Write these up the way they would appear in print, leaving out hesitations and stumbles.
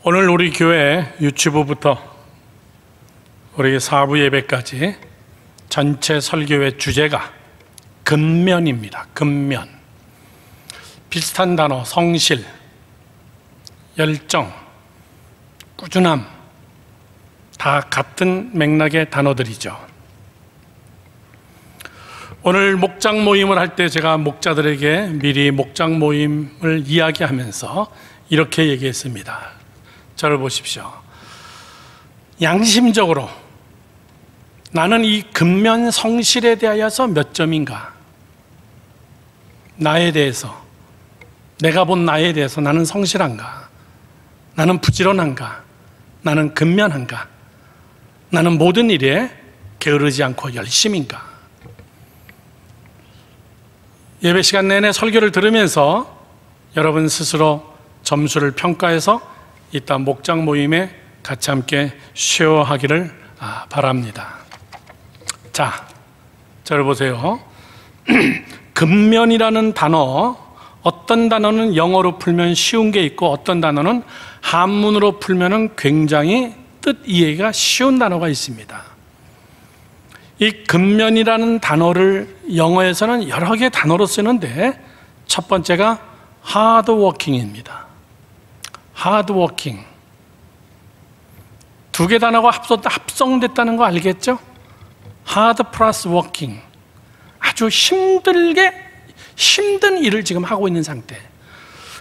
오늘 우리 교회 유치부부터 우리 사부 예배까지 전체 설교의 주제가 근면입니다. 근면. 비슷한 단어, 성실, 열정, 꾸준함, 다 같은 맥락의 단어들이죠. 오늘 목장 모임을 할 때 제가 목자들에게 미리 목장 모임을 이야기하면서 이렇게 얘기했습니다. 저를 보십시오. 양심적으로 나는 이 근면 성실에 대하여서 몇 점인가? 나에 대해서, 내가 본 나에 대해서 나는 성실한가? 나는 부지런한가? 나는 근면한가? 나는 모든 일에 게으르지 않고 열심인가? 예배 시간 내내 설교를 들으면서 여러분 스스로 점수를 평가해서 이따 목장 모임에 같이 함께 쉐어하기를 바랍니다. 자, 저를 보세요. 근면이라는 단어, 어떤 단어는 영어로 풀면 쉬운 게 있고 어떤 단어는 한문으로 풀면 굉장히 뜻 이해가 쉬운 단어가 있습니다. 이 근면이라는 단어를 영어에서는 여러 개의 단어로 쓰는데 첫 번째가 하드워킹입니다. 하드워킹. 두 개 단어가 합성됐다는 거 알겠죠? 하드 플러스 워킹. 아주 힘든 일을 지금 하고 있는 상태.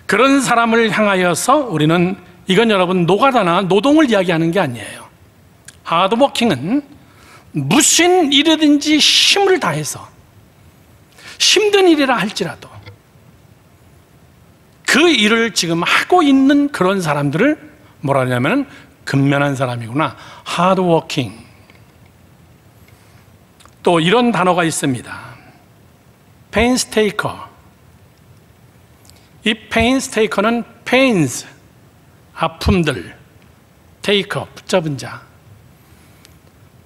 그런 사람을 향하여서 우리는, 이건 여러분 노가다나 노동을 이야기하는 게 아니에요. 하드워킹은 무슨 일이든지 힘을 다해서 힘든 일이라 할지라도 그 일을 지금 하고 있는 그런 사람들을 뭐라 하냐면 근면한 사람이구나. 하드워킹. 또 이런 단어가 있습니다. 페인스테이커. 이 페인스테이커는 pains, 아픔들, 테이커, 붙잡은 자.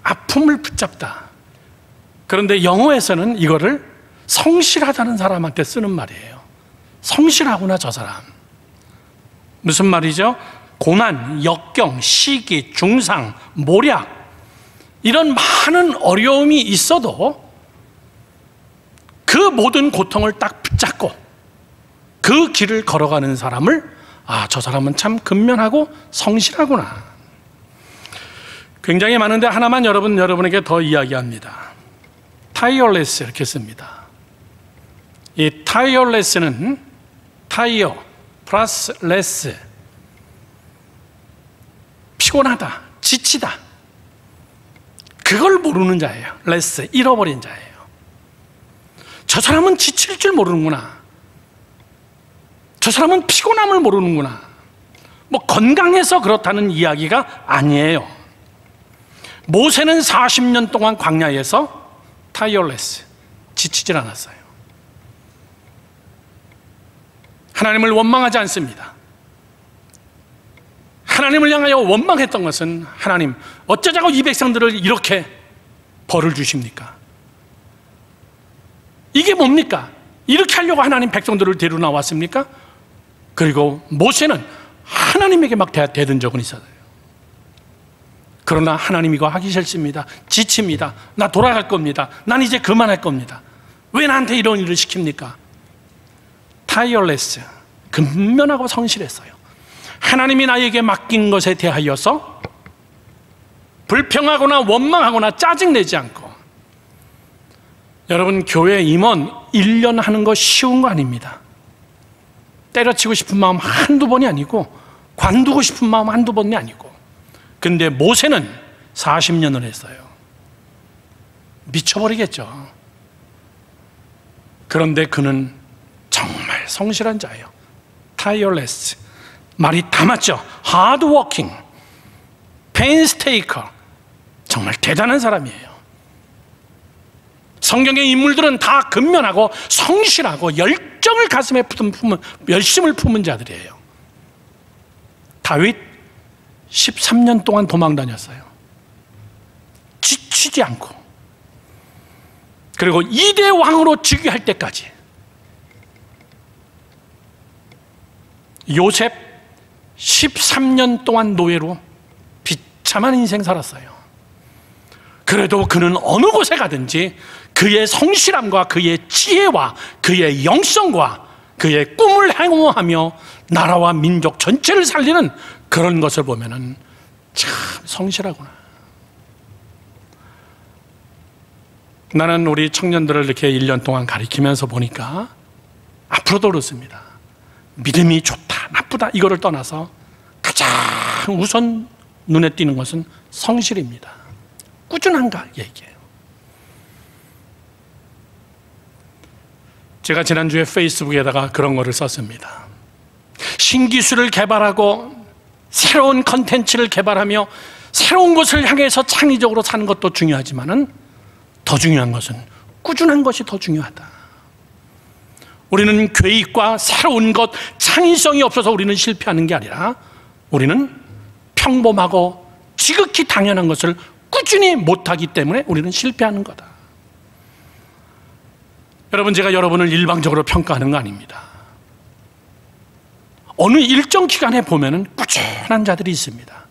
아픔을 붙잡다. 그런데 영어에서는 이거를 성실하다는 사람한테 쓰는 말이에요. 성실하구나 저 사람. 무슨 말이죠? 고난, 역경, 시기, 중상, 모략, 이런 많은 어려움이 있어도 그 모든 고통을 딱 붙잡고 그 길을 걸어가는 사람을 저 사람은 참 근면하고 성실하구나. 굉장히 많은데 하나만 여러분에게 더 이야기합니다. tireless 이렇게 씁니다. 이 tireless는 tire 플러스 less, 피곤하다, 지치다, 그걸 모르는 자예요. less, 잃어버린 자예요. 저 사람은 지칠 줄 모르는구나. 저 사람은 피곤함을 모르는구나. 뭐 건강해서 그렇다는 이야기가 아니에요. 모세는 40년 동안 광야에서 tireless, 지치질 않았어요. 하나님을 원망하지 않습니다. 하나님을 향하여 원망했던 것은, 하나님 어쩌자고 이 백성들을 이렇게 벌을 주십니까? 이게 뭡니까? 이렇게 하려고 하나님 백성들을 데리고 나왔습니까? 그리고 모세는 하나님에게 막 대든 적은 있어요. 그러나 하나님 이거 하기 싫습니다. 지칩니다. 나 돌아갈 겁니다. 난 이제 그만할 겁니다. 왜 나한테 이런 일을 시킵니까? tireless, 근면하고 성실했어요. 하나님이 나에게 맡긴 것에 대하여서 불평하거나 원망하거나 짜증내지 않고. 여러분, 교회 임원 1년 하는 거 쉬운 거 아닙니다. 때려치고 싶은 마음 한두 번이 아니고 관두고 싶은 마음 한두 번이 아니고. 근데 모세는 40년을 했어요. 미쳐버리겠죠. 그런데 그는 정말 성실한 자예요. tireless. 말이 다 맞죠? hardworking, painstaker. 정말 대단한 사람이에요. 성경의 인물들은 다 근면하고 성실하고 열정을 가슴에 품은, 열심을 품은 자들이에요. 다윗 13년 동안 도망 다녔어요. 지치지 않고. 그리고 2대 왕으로 즉위할 때까지. 요셉 13년 동안 노예로 비참한 인생 살았어요. 그래도 그는 어느 곳에 가든지 그의 성실함과 그의 지혜와 그의 영성과 그의 꿈을 행하며 나라와 민족 전체를 살리는 그런 것을 보면은 참 성실하구나. 나는 우리 청년들을 이렇게 1년 동안 가리키면서 보니까 앞으로도 그렇습니다. 믿음이 좋다, 나쁘다 이거를 떠나서 가장 우선 눈에 띄는 것은 성실입니다. 꾸준한가 얘기해요. 제가 지난주에 페이스북에다가 그런 거를 썼습니다. 신기술을 개발하고 새로운 컨텐츠를 개발하며 새로운 것을 향해서 창의적으로 사는 것도 중요하지만은 더 중요한 것은 꾸준한 것이 더 중요하다. 우리는 계획과 새로운 것, 창의성이 없어서 우리는 실패하는 게 아니라 우리는 평범하고 지극히 당연한 것을 꾸준히 못하기 때문에 우리는 실패하는 거다. 여러분, 제가 여러분을 일방적으로 평가하는 거 아닙니다. 어느 일정 기간에 보면은 꾸준한 자들이 있습니다.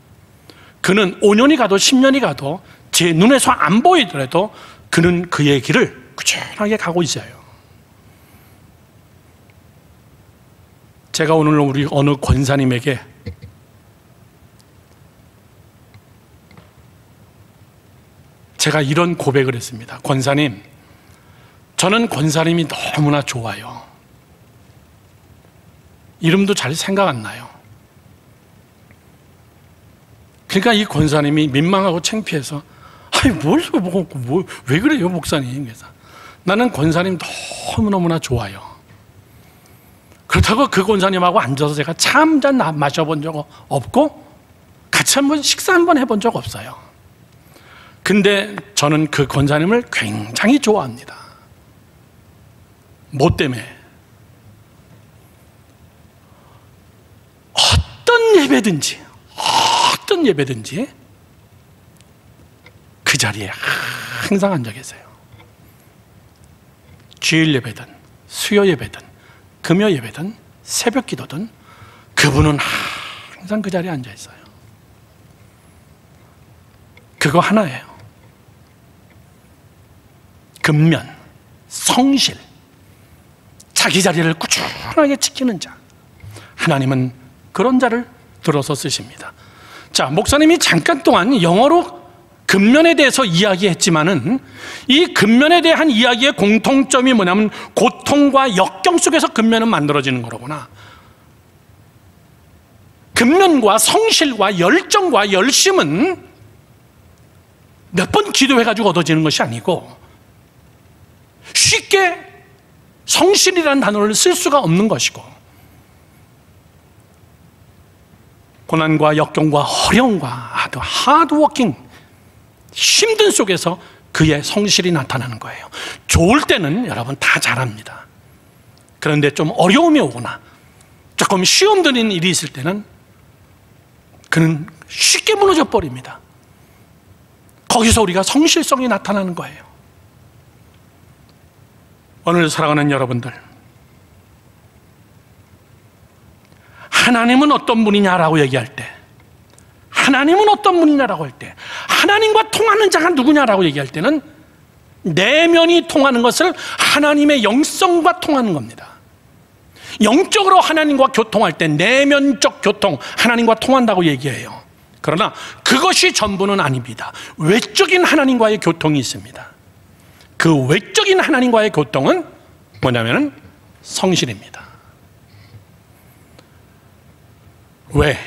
그는 5년이 가도 10년이 가도 제 눈에서 안 보이더라도 그는 그의 길을 꾸준하게 가고 있어요. 제가 오늘 우리 어느 권사님에게 제가 이런 고백을 했습니다. 권사님, 저는 권사님이 너무나 좋아요. 이름도 잘 생각 안 나요. 그러니까 이 권사님이 민망하고 창피해서 아니 왜 그래요 목사님? 그래서 나는 권사님 너무너무나 좋아요. 그렇다고 그 권사님하고 앉아서 제가 차 한 잔 마셔본 적 없고 같이 한번 식사 한번 해본 적 없어요. 근데 저는 그 권사님을 굉장히 좋아합니다. 뭐 때문에? 어떤 예배든지 그 자리에 항상 앉아 계세요. 주일 예배든 수요 예배든 금요 예배든 새벽 기도든 그분은 항상 그 자리에 앉아 있어요. 그거 하나예요. 근면, 성실, 자기 자리를 꾸준하게 지키는 자. 하나님은 그런 자를 들어서 쓰십니다. 자, 목사님이 잠깐 동안 영어로 근면에 대해서 이야기했지만은 이 근면에 대한 이야기의 공통점이 뭐냐면 고통과 역경 속에서 근면은 만들어지는 거로구나. 근면과 성실과 열정과 열심은 몇 번 기도해가지고 얻어지는 것이 아니고 쉽게 성실이라는 단어를 쓸 수가 없는 것이고 고난과 역경과 어려움과 아주 하드워킹 힘든 속에서 그의 성실이 나타나는 거예요. 좋을 때는 여러분 다 잘합니다. 그런데 좀 어려움이 오거나 조금 시험 드는 일이 있을 때는 그는 쉽게 무너져 버립니다. 거기서 우리가 성실성이 나타나는 거예요. 오늘 사랑하는 여러분들, 하나님은 어떤 분이냐라고 얘기할 때, 하나님은 어떤 분이냐라고 할 때, 하나님과 통하는 자가 누구냐라고 얘기할 때는 내면이 통하는 것을 하나님의 영성과 통하는 겁니다. 영적으로 하나님과 교통할 때 내면적 교통, 하나님과 통한다고 얘기해요. 그러나 그것이 전부는 아닙니다. 외적인 하나님과의 교통이 있습니다. 그 외적인 하나님과의 교통은 뭐냐면 성실입니다. 왜?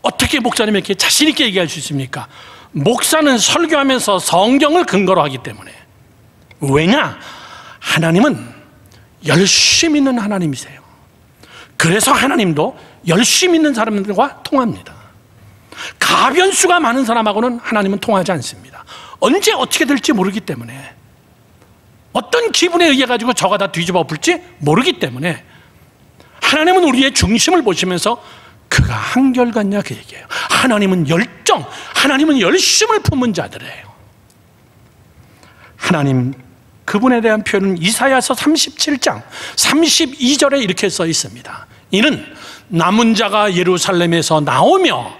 어떻게 목사님이 이렇게 자신 있게 얘기할 수 있습니까? 목사는 설교하면서 성경을 근거로 하기 때문에. 왜냐? 하나님은 열심 있는 하나님이세요. 그래서 하나님도 열심 있는 사람들과 통합니다. 가변수가 많은 사람하고는 하나님은 통하지 않습니다. 언제 어떻게 될지 모르기 때문에, 어떤 기분에 의해 가지고 저가 다 뒤집어 엎을지 모르기 때문에 하나님은 우리의 중심을 보시면서 그가 한결같냐 그 얘기예요. 하나님은 열정, 하나님은 열심을 품은 자들이에요. 하나님 그분에 대한 표현은 이사야서 37장 32절에 이렇게 써 있습니다. 이는 남은 자가 예루살렘에서 나오며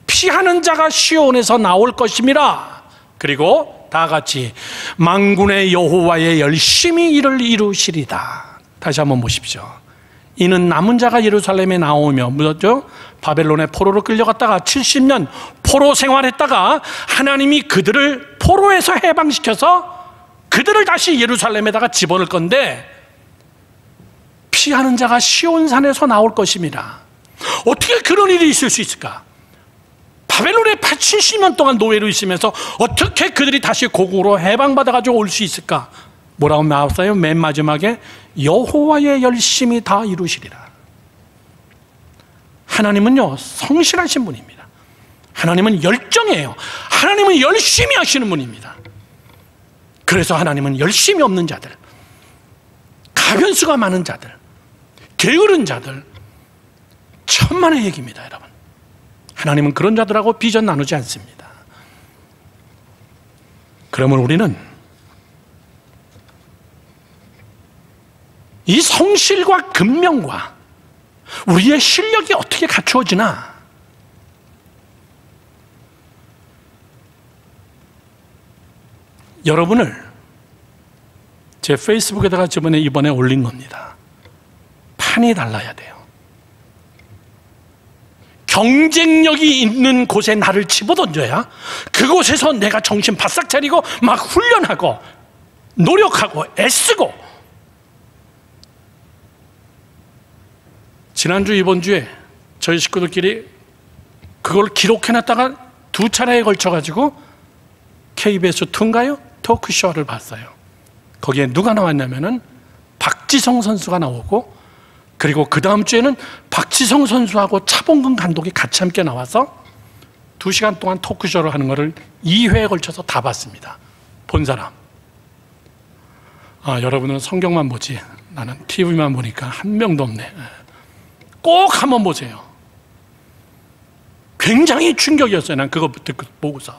피하는 자가 시온에서 나올 것임이라. 그리고 다 같이 만군의 여호와의 열심히 이를 이루시리다. 다시 한번 보십시오. 이는 남은 자가 예루살렘에 나오며, 뭐죠? 바벨론의 포로로 끌려갔다가 70년 포로 생활했다가 하나님이 그들을 포로에서 해방시켜서 그들을 다시 예루살렘에다가 집어넣을 건데, 피하는 자가 시온산에서 나올 것입니다. 어떻게 그런 일이 있을 수 있을까? 바벨론에 70년 동안 노예로 있으면서 어떻게 그들이 다시 고국으로 해방받아가지고 올 수 있을까? 뭐라고 나왔어요? 맨 마지막에 여호와의 열심히 다 이루시리라. 하나님은요, 성실하신 분입니다. 하나님은 열정이에요. 하나님은 열심히 하시는 분입니다. 그래서 하나님은 열심히 없는 자들, 가변수가 많은 자들, 게으른 자들, 천만의 얘기입니다, 여러분. 하나님은 그런 자들하고 비전 나누지 않습니다. 그러면 우리는 이 성실과 근면과 우리의 실력이 어떻게 갖추어지나? 여러분을 제 페이스북에다가 이번에 올린 겁니다. 판이 달라야 돼요. 경쟁력이 있는 곳에 나를 집어던져야 그곳에서 내가 정신 바싹 차리고 막 훈련하고 노력하고 애쓰고. 지난주 이번주에 저희 식구들끼리 그걸 기록해놨다가 2차례에 걸쳐가지고 KBS2인가요? 토크쇼를 봤어요. 거기에 누가 나왔냐면은 박지성 선수가 나오고, 그리고 그 다음 주에는 박지성 선수하고 차범근 감독이 같이 함께 나와서 2시간 동안 토크쇼를 하는 것을 2회에 걸쳐서 다 봤습니다. 본 사람. 여러분은 성경만 보지 나는 TV만 보니까 한 명도 없네. 꼭 한번 보세요. 굉장히 충격이었어요. 난 그거 보고서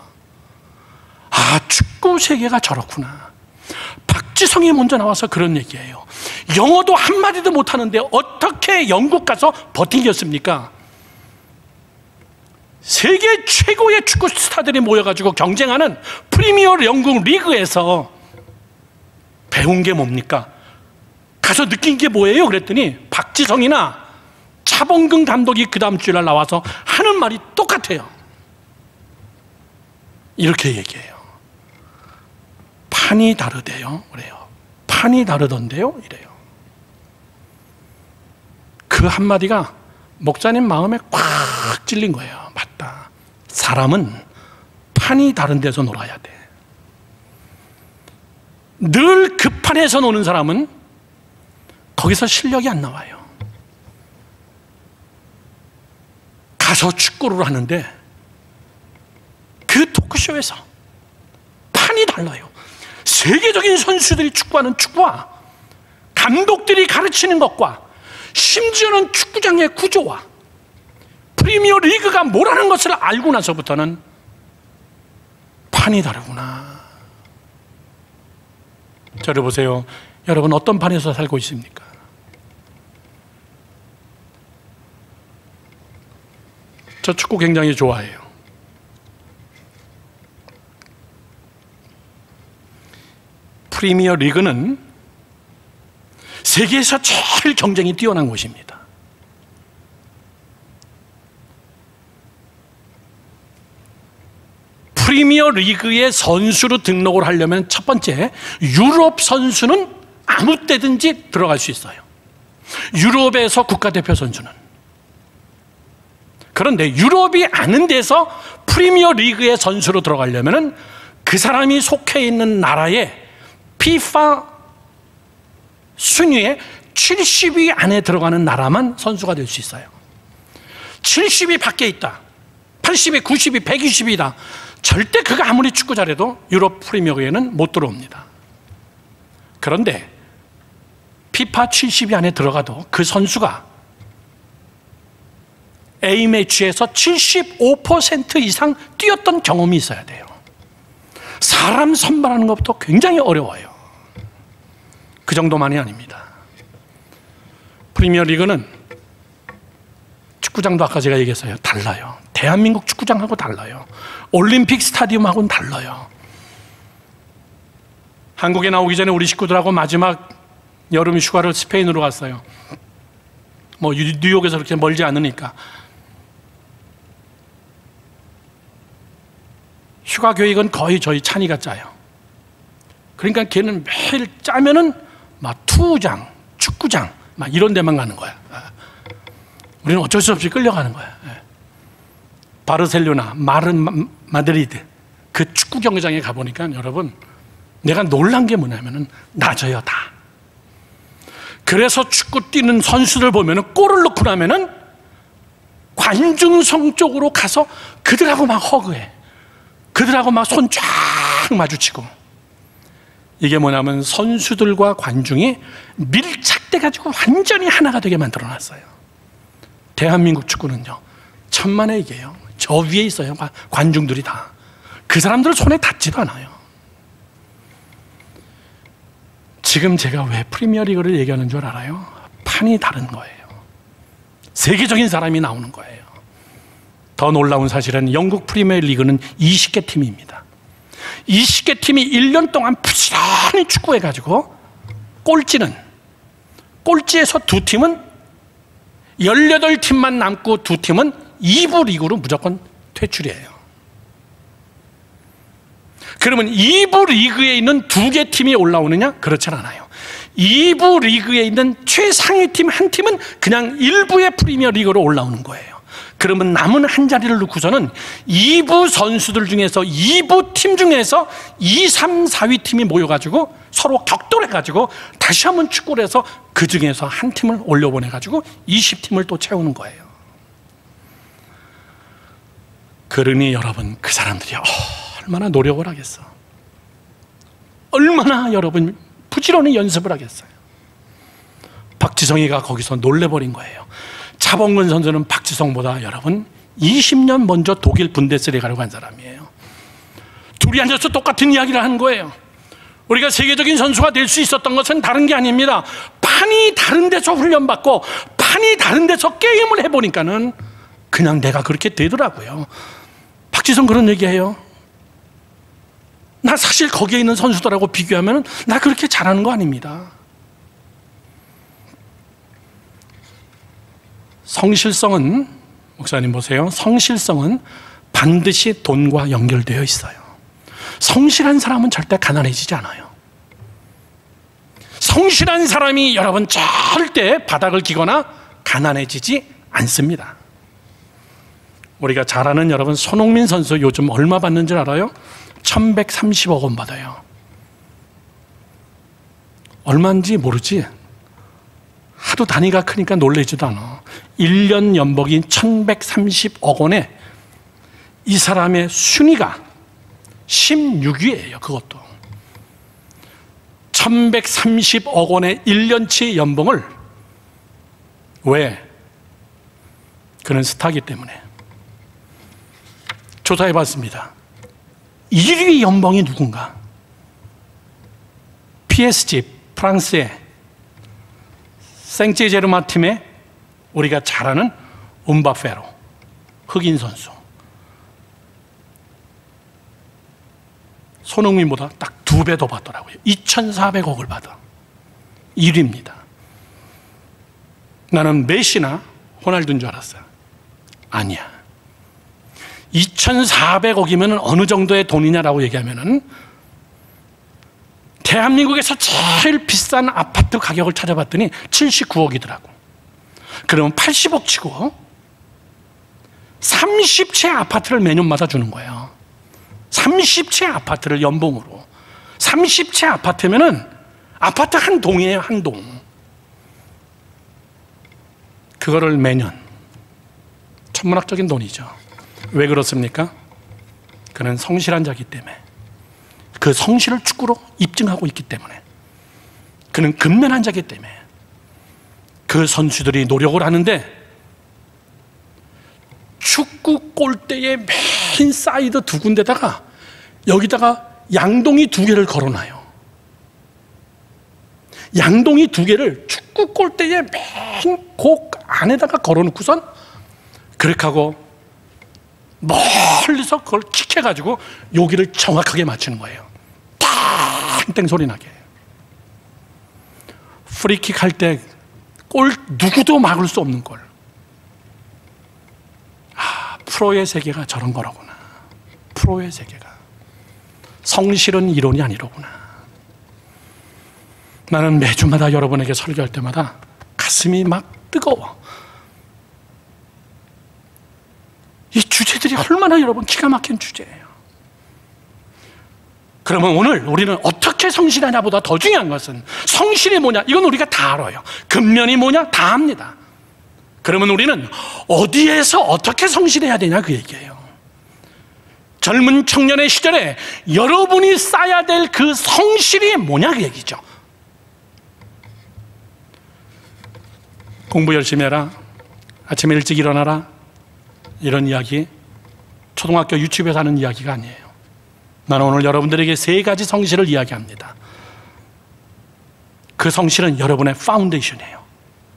축구 세계가 저렇구나. 박지성이 먼저 나와서 그런 얘기예요. 영어도 한마디도 못하는데 어떻게 영국 가서 버티겠습니까? 세계 최고의 축구 스타들이 모여가지고 경쟁하는 프리미어 영국 리그에서 배운 게 뭡니까? 가서 느낀 게 뭐예요? 그랬더니 박지성이나 차범근 감독이 그 다음 주날 나와서 하는 말이 똑같아요. 이렇게 얘기해요. 판이 다르대요. 그래요. 판이 다르던데요. 이래요. 그 한마디가 목사님 마음에 꽉 찔린 거예요. 맞다. 사람은 판이 다른 데서 놀아야 돼. 늘 그 판에서 노는 사람은 거기서 실력이 안 나와요. 가서 축구를 하는데 그 토크쇼에서 판이 달라요. 세계적인 선수들이 축구하는 축구와 감독들이 가르치는 것과 심지어는 축구장의 구조와 프리미어 리그가 뭐라는 것을 알고 나서부터는 판이 다르구나. 저를 보세요. 여러분 어떤 판에서 살고 있습니까? 저 축구 굉장히 좋아해요. 프리미어 리그는 세계에서 제일 경쟁이 뛰어난 곳입니다. 프리미어 리그의 선수로 등록을 하려면 첫 번째, 유럽 선수는 아무 때든지 들어갈 수 있어요. 유럽에서 국가대표 선수는. 그런데 유럽이 아닌 데서 프리미어 리그의 선수로 들어가려면 그 사람이 속해 있는 나라의 피파 순위에 70위 안에 들어가는 나라만 선수가 될 수 있어요. 70위 밖에 있다, 80위, 90위, 120위다, 절대 그가 아무리 축구 잘해도 유럽 프리미어리그에는 못 들어옵니다. 그런데 피파 70위 안에 들어가도 그 선수가 A매치에서 75% 이상 뛰었던 경험이 있어야 돼요. 사람 선발하는 것부터 굉장히 어려워요. 그 정도만이 아닙니다. 프리미어 리그는 축구장도 아까 제가 얘기했어요. 달라요. 대한민국 축구장하고 달라요. 올림픽 스타디움하고는 달라요. 한국에 나오기 전에 우리 식구들하고 마지막 여름 휴가를 스페인으로 갔어요. 뭐 뉴욕에서 그렇게 멀지 않으니까. 휴가 계획은 거의 저희 찬이가 짜요. 그러니까 걔는 매일 짜면은 막 투구장, 축구장 막 이런 데만 가는 거야. 우리는 어쩔 수 없이 끌려가는 거야. 바르셀로나, 마드리드 그 축구 경기장에 가보니까 여러분, 내가 놀란 게 뭐냐면은 낮아요, 다. 그래서 축구 뛰는 선수들 보면은 골을 넣고 나면은 관중석 쪽으로 가서 그들하고 막 허그해. 그들하고 막 손 쫙 마주치고. 이게 뭐냐면 선수들과 관중이 밀착돼 가지고 완전히 하나가 되게 만들어 놨어요. 대한민국 축구는요, 천만의 얘기예요. 저 위에 있어요, 관중들이 다. 그 사람들 손에 닿지도 않아요. 지금 제가 왜 프리미어리그를 얘기하는 줄 알아요? 판이 다른 거예요. 세계적인 사람이 나오는 거예요. 더 놀라운 사실은 영국 프리미어리그는 20개 팀입니다. 20개 팀이 1년 동안 부지런히 축구해가지고 꼴찌에서 두 팀은 18팀만 남고 두 팀은 2부 리그로 무조건 퇴출이에요. 그러면 2부 리그에 있는 2개 팀이 올라오느냐? 그렇지 않아요. 2부 리그에 있는 최상위 팀 한 팀은 그냥 1부의 프리미어 리그로 올라오는 거예요. 그러면 남은 한 자리를 놓고서는 2부 선수들 중에서 2부 팀 중에서 2, 3, 4위 팀이 모여가지고 서로 격돌해가지고 다시 한번 축구를 해서 그 중에서 한 팀을 올려보내가지고 20팀을 또 채우는 거예요. 그러니 여러분, 그 사람들이 얼마나 노력을 하겠어. 얼마나 여러분 부지런히 연습을 하겠어요. 박지성이가 거기서 놀래버린 거예요. 차범근 선수는 박지성보다 여러분 20년 먼저 독일 분데스리가로 간 사람이에요. 둘이 앉아서 똑같은 이야기를 한 거예요. 우리가 세계적인 선수가 될 수 있었던 것은 다른 게 아닙니다. 판이 다른 데서 훈련받고 판이 다른 데서 게임을 해보니까는 그냥 내가 그렇게 되더라고요. 박지성 그런 얘기해요. 나 사실 거기에 있는 선수들하고 비교하면 나 그렇게 잘하는 거 아닙니다. 성실성은, 목사님 보세요, 성실성은 반드시 돈과 연결되어 있어요. 성실한 사람은 절대 가난해지지 않아요. 성실한 사람이 여러분 절대 바닥을 기거나 가난해지지 않습니다. 우리가 잘 아는 여러분 손흥민 선수 요즘 얼마 받는 줄 알아요? 1130억 원 받아요. 얼마인지 모르지? 하도 단위가 크니까 놀라지도 않아. 1년 연봉이 1130억 원에 이 사람의 순위가 16위예요. 그것도 1130억 원의 1년치 연봉을, 왜? 그는 스타이기 때문에. 조사해 봤습니다. 1위 연봉이 누군가? PSG, 프랑스의 생제제르마 팀의 우리가 잘 아는 음바페로, 흑인 선수. 손흥민보다 딱 2배 더 받더라고요. 2,400억을 받아. 1위입니다. 나는 메시나 호날두인 줄 알았어요. 아니야. 2,400억이면 어느 정도의 돈이냐라고 얘기하면은, 대한민국에서 제일 비싼 아파트 가격을 찾아봤더니 79억이더라고. 그러면 80억 치고 30채 아파트를 매년마다 주는 거예요. 30채 아파트를 연봉으로. 30채 아파트면은 아파트 한 동이에요, 한 동. 그거를 매년. 천문학적인 돈이죠. 왜 그렇습니까? 그는 성실한 자이기 때문에. 그 성실을 축구로 입증하고 있기 때문에. 그는 근면한 자이기 때문에. 그 선수들이 노력을 하는데, 축구 골대의 메인 사이드 2군데다가 여기다가 양동이 2개를 걸어놔요. 양동이 2개를 축구 골대의 메인 곡 안에다가 걸어놓고선 그렇게 하고 멀리서 그걸 킥해가지고 여기를 정확하게 맞추는 거예요. 땡땡 소리 나게. 프리킥 할 때 골 누구도 막을 수 없는 골. 프로의 세계가 저런 거라구나. 프로의 세계가. 성실은 이론이 아니로구나. 나는 매주마다 여러분에게 설교할 때마다 가슴이 막 뜨거워. 이 주제들이 얼마나 여러분 기가 막힌 주제예요. 그러면 오늘 우리는 어떻게 성실하냐보다 더 중요한 것은 성실이 뭐냐? 이건 우리가 다 알아요. 근면이 뭐냐? 다 압니다. 그러면 우리는 어디에서 어떻게 성실해야 되냐 그 얘기예요. 젊은 청년의 시절에 여러분이 쌓아야 될 그 성실이 뭐냐 그 얘기죠. 공부 열심히 해라, 아침에 일찍 일어나라, 이런 이야기 초등학교 유치부에서 하는 이야기가 아니에요. 나는 오늘 여러분들에게 3가지 성실을 이야기합니다. 그 성실은 여러분의 파운데이션이에요.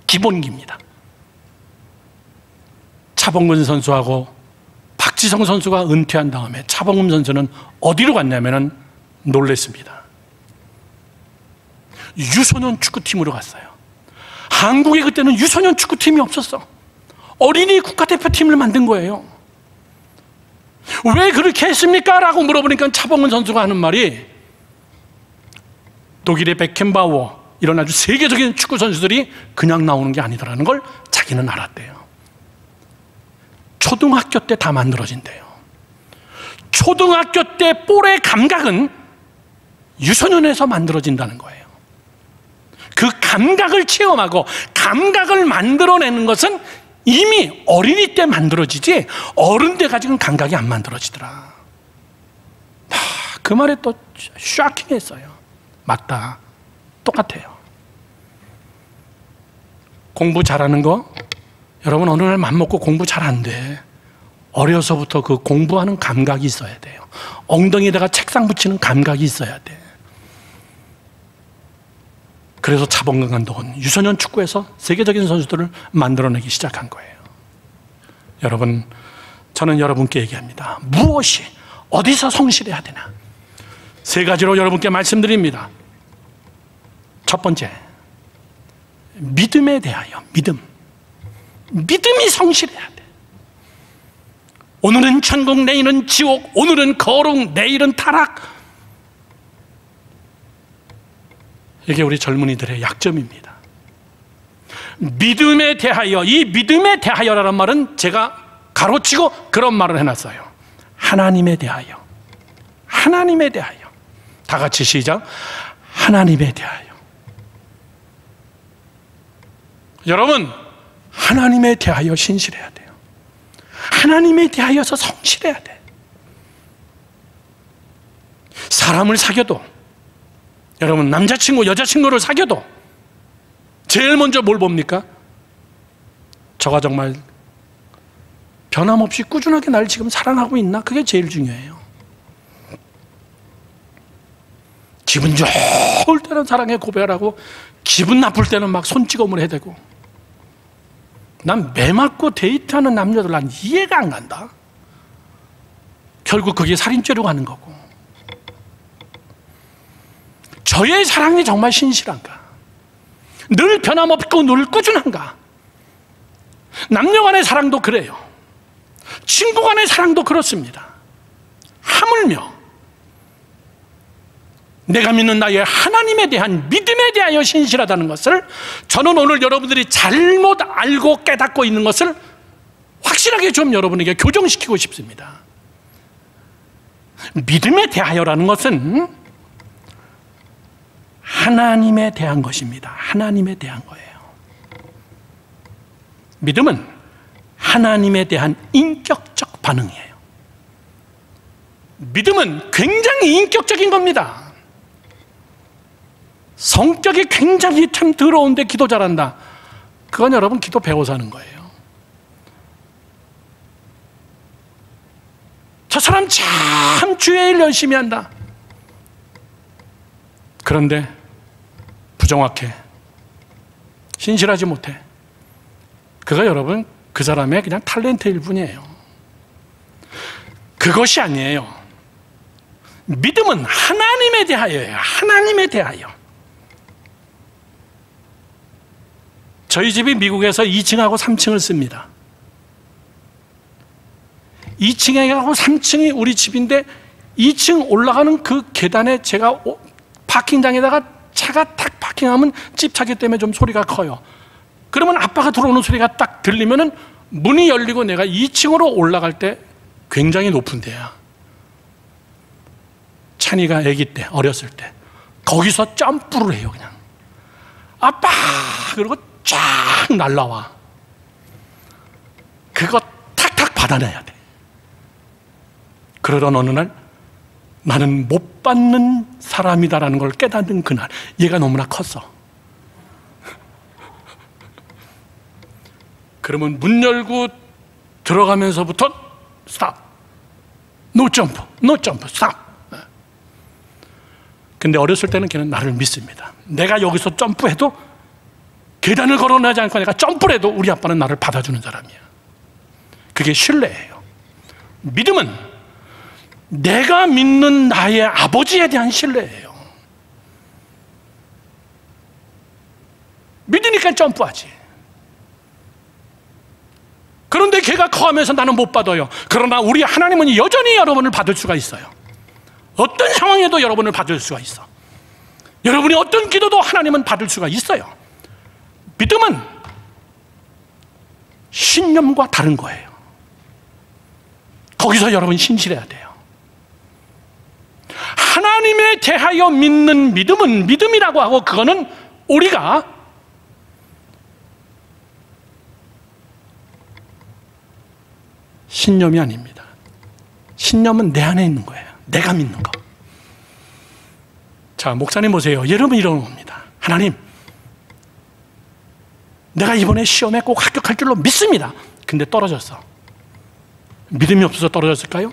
기본기입니다. 차범근 선수하고 박지성 선수가 은퇴한 다음에 차범근 선수는 어디로 갔냐면은 놀랬습니다. 유소년 축구팀으로 갔어요. 한국에 그때는 유소년 축구팀이 없었어. 어린이 국가대표팀을 만든 거예요. 왜 그렇게 했습니까? 라고 물어보니까 차범근 선수가 하는 말이, 독일의 베켄바우어 이런 아주 세계적인 축구 선수들이 그냥 나오는 게 아니더라는 걸 자기는 알았대요. 초등학교 때 다 만들어진대요. 초등학교 때 볼의 감각은 유소년에서 만들어진다는 거예요. 그 감각을 체험하고 감각을 만들어내는 것은 이미 어린이 때 만들어지지 어른 때 가지고는 감각이 안 만들어지더라. 그 말에 또 쇼킹했어요. 맞다. 똑같아요. 공부 잘하는 거, 여러분 어느 날 맘먹고 공부 잘 안 돼. 어려서부터 그 공부하는 감각이 있어야 돼요. 엉덩이에다가 책상 붙이는 감각이 있어야 돼. 그래서 차범근 감독은 유소년 축구에서 세계적인 선수들을 만들어내기 시작한 거예요. 여러분, 저는 여러분께 얘기합니다. 무엇이, 어디서 성실해야 되나? 3가지로 여러분께 말씀드립니다. 첫 번째, 믿음에 대하여. 믿음이 성실해야 돼. 오늘은 천국, 내일은 지옥, 오늘은 거룩, 내일은 타락. 이게 우리 젊은이들의 약점입니다. 믿음에 대하여, 이 믿음에 대하여라는 말은 제가 가로치고 그런 말을 해놨어요. 하나님에 대하여. 하나님에 대하여. 다 같이 시작. 하나님에 대하여. 여러분, 하나님에 대하여 신실해야 돼요. 하나님에 대하여서 성실해야 돼. 사람을 사귀어도, 여러분 남자친구, 여자친구를 사귀어도 제일 먼저 뭘 봅니까? 저가 정말 변함없이 꾸준하게 날 지금 사랑하고 있나? 그게 제일 중요해요. 기분 좋을 때는 사랑에 고백을 하고 기분 나쁠 때는 막 손찌검을 해대고. 난 매 맞고 데이트하는 남녀들 난 이해가 안 간다. 결국 그게 살인죄로 가는 거고. 저의 사랑이 정말 신실한가? 늘 변함없고 늘 꾸준한가? 남녀 간의 사랑도 그래요. 친구 간의 사랑도 그렇습니다. 하물며 내가 믿는 나의 하나님에 대한 믿음에 대하여 신실하다는 것을 저는 오늘 여러분들이 잘못 알고 깨닫고 있는 것을 확실하게 좀 여러분에게 교정시키고 싶습니다. 믿음에 대하여라는 것은 하나님에 대한 것입니다. 하나님에 대한 거예요. 믿음은 하나님에 대한 인격적 반응이에요. 믿음은 굉장히 인격적인 겁니다. 성격이 굉장히 참 더러운데 기도 잘한다. 그건 여러분 기도 배워서 하는 거예요. 저 사람 참 주의 일 열심히 한다. 그런데 부정확해. 신실하지 못해. 그거 여러분 그 사람의 그냥 탤런트일 뿐이에요. 그것이 아니에요. 믿음은 하나님에 대하여예요. 하나님에 대하여. 저희 집이 미국에서 2층하고 3층을 씁니다. 2층하고 3층이 우리 집인데 2층 올라가는 그 계단에 제가 파킹장에다가 차가 탁 파킹하면 집차기 때문에 좀 소리가 커요. 그러면 아빠가 들어오는 소리가 딱 들리면은 문이 열리고 내가 2층으로 올라갈 때 굉장히 높은 데야. 찬이가 아기 때, 어렸을 때 거기서 점프를 해요. 그냥 아빠! 그러고 쫙 날라와. 그거 탁탁 받아내야 돼. 그러던 어느 날 나는 못 받는 사람이다라는 걸 깨닫는 그날, 얘가 너무나 컸어. 그러면 문 열고 들어가면서부터 스탑, 노 점프, 노 점프, 스탑. 근데 어렸을 때는 걔는 나를 믿습니다. 내가 여기서 점프해도, 계단을 걸어나지 않고 내가 점프를 해도 우리 아빠는 나를 받아주는 사람이야. 그게 신뢰예요. 믿음은 내가 믿는 나의 아버지에 대한 신뢰예요. 믿으니까 점프하지. 그런데 걔가 커가면서 나는 못 받아요. 그러나 우리 하나님은 여전히 여러분을 받을 수가 있어요. 어떤 상황에도 여러분을 받을 수가 있어. 여러분이 어떤 기도도 하나님은 받을 수가 있어요. 믿음은 신념과 다른 거예요. 거기서 여러분 신실해야 돼요. 하나님에 대하여 믿는 믿음은 믿음이라고 하고, 그거는 우리가 신념이 아닙니다. 신념은 내 안에 있는 거예요. 내가 믿는 거. 자, 목사님 보세요. 여러분 이러는 겁니다. 하나님, 내가 이번에 시험에 꼭 합격할 줄로 믿습니다. 근데 떨어졌어. 믿음이 없어서 떨어졌을까요?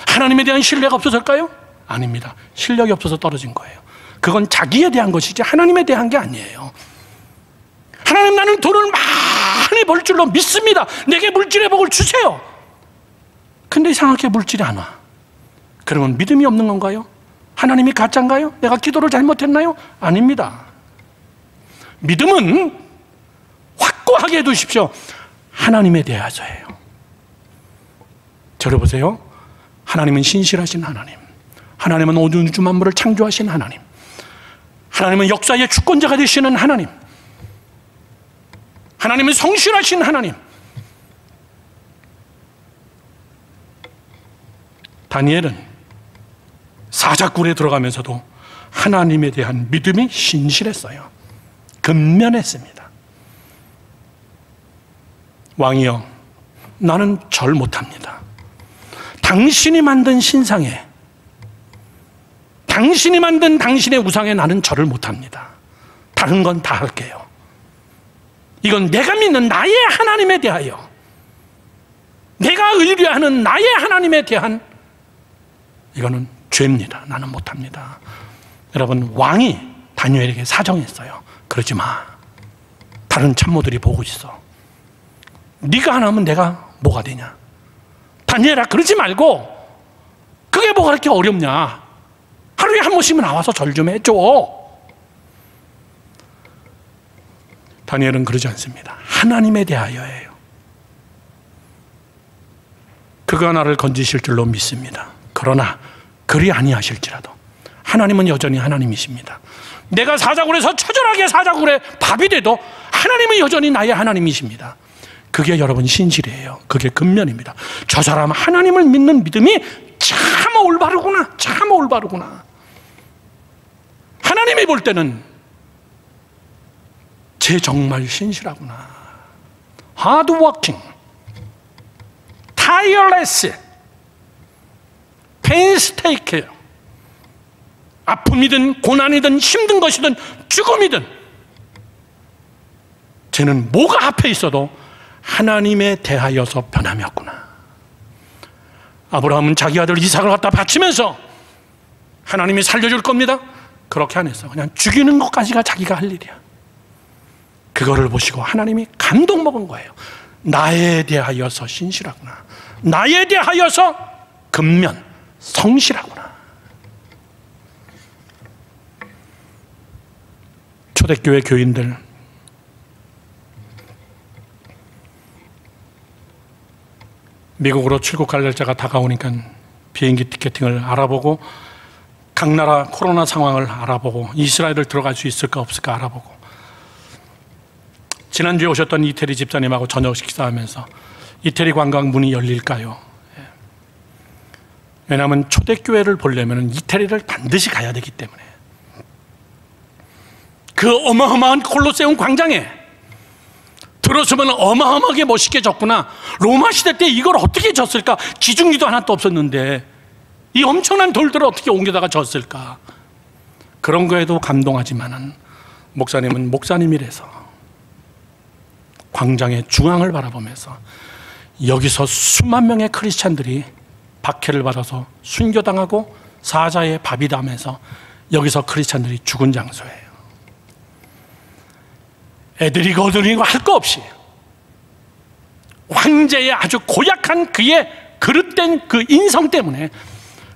하나님에 대한 신뢰가 없어서일까요? 아닙니다. 실력이 없어서 떨어진 거예요. 그건 자기에 대한 것이지 하나님에 대한 게 아니에요. 하나님, 나는 돈을 많이 벌 줄로 믿습니다. 내게 물질의 복을 주세요. 근데 이상하게 물질이 안 와. 그러면 믿음이 없는 건가요? 하나님이 가짜인가요? 내가 기도를 잘못했나요? 아닙니다. 믿음은 확고하게 해두십시오. 하나님에 대해서예요. 저를 보세요. 하나님은 신실하신 하나님, 하나님은 온 우주 만물을 창조하신 하나님, 하나님은 역사의 주권자가 되시는 하나님, 하나님은 성실하신 하나님. 다니엘은 사자굴에 들어가면서도 하나님에 대한 믿음이 신실했어요. 근면했습니다. 왕이여, 나는 절 못합니다. 당신이 만든 신상에, 당신이 만든 당신의 우상에 나는 절을 못합니다. 다른 건 다 할게요. 이건 내가 믿는 나의 하나님에 대하여, 내가 의뢰하는 나의 하나님에 대한, 이거는 죄입니다. 나는 못합니다. 여러분, 왕이 다니엘에게 사정했어요. 그러지 마. 다른 참모들이 보고 있어. 네가 안 하면 내가 뭐가 되냐. 다니엘아, 그러지 말고, 그게 뭐가 그렇게 어렵냐. 하루에 한 번씩은 나와서 절 좀 해줘. 다니엘은 그러지 않습니다. 하나님에 대하여예요. 그가 나를 건지실 줄로 믿습니다. 그러나 그리 아니하실지라도 하나님은 여전히 하나님이십니다. 내가 사자굴에서 처절하게 사자굴에 밥이 돼도 하나님은 여전히 나의 하나님이십니다. 그게 여러분 신실이에요. 그게 근면입니다. 저 사람 하나님을 믿는 믿음이 참 올바르구나, 참 올바르구나. 하나님이 볼 때는 쟤 정말 신실하구나. 하드워킹, 타이어레스, 페인스테이크. 아픔이든 고난이든 힘든 것이든 죽음이든 쟤는 뭐가 앞에 있어도 하나님에 대하여서 변함이 없구나. 아브라함은 자기 아들 이삭을 갖다 바치면서 하나님이 살려줄 겁니다. 그렇게 안 했어. 그냥 죽이는 것까지가 자기가 할 일이야. 그거를 보시고 하나님이 감동 먹은 거예요. 나에 대하여서 신실하구나. 나에 대하여서 근면 성실하구나. 초대교회 교인들, 미국으로 출국할 날짜가 다가오니까 비행기 티켓팅을 알아보고 각 나라 코로나 상황을 알아보고 이스라엘을 들어갈 수 있을까 없을까 알아보고, 지난주에 오셨던 이태리 집사님하고 저녁 식사하면서 이태리 관광 문이 열릴까요? 왜냐하면 초대교회를 보려면 이태리를 반드시 가야 되기 때문에. 그 어마어마한 콜로세움 광장에 들어서면 어마어마하게 멋있게 졌구나. 로마 시대 때 이걸 어떻게 졌을까? 기중기도 하나도 없었는데 이 엄청난 돌들을 어떻게 옮겨다가 졌을까? 그런 거에도 감동하지만은 목사님은 목사님이라서 광장의 중앙을 바라보면서 여기서 수만 명의 크리스찬들이 박해를 받아서 순교당하고 사자의 밥이 담에서 여기서 크리스찬들이 죽은 장소예요. 애들이 거들이고 할 거 없이 황제의 아주 고약한 그의 그릇된 그 인성 때문에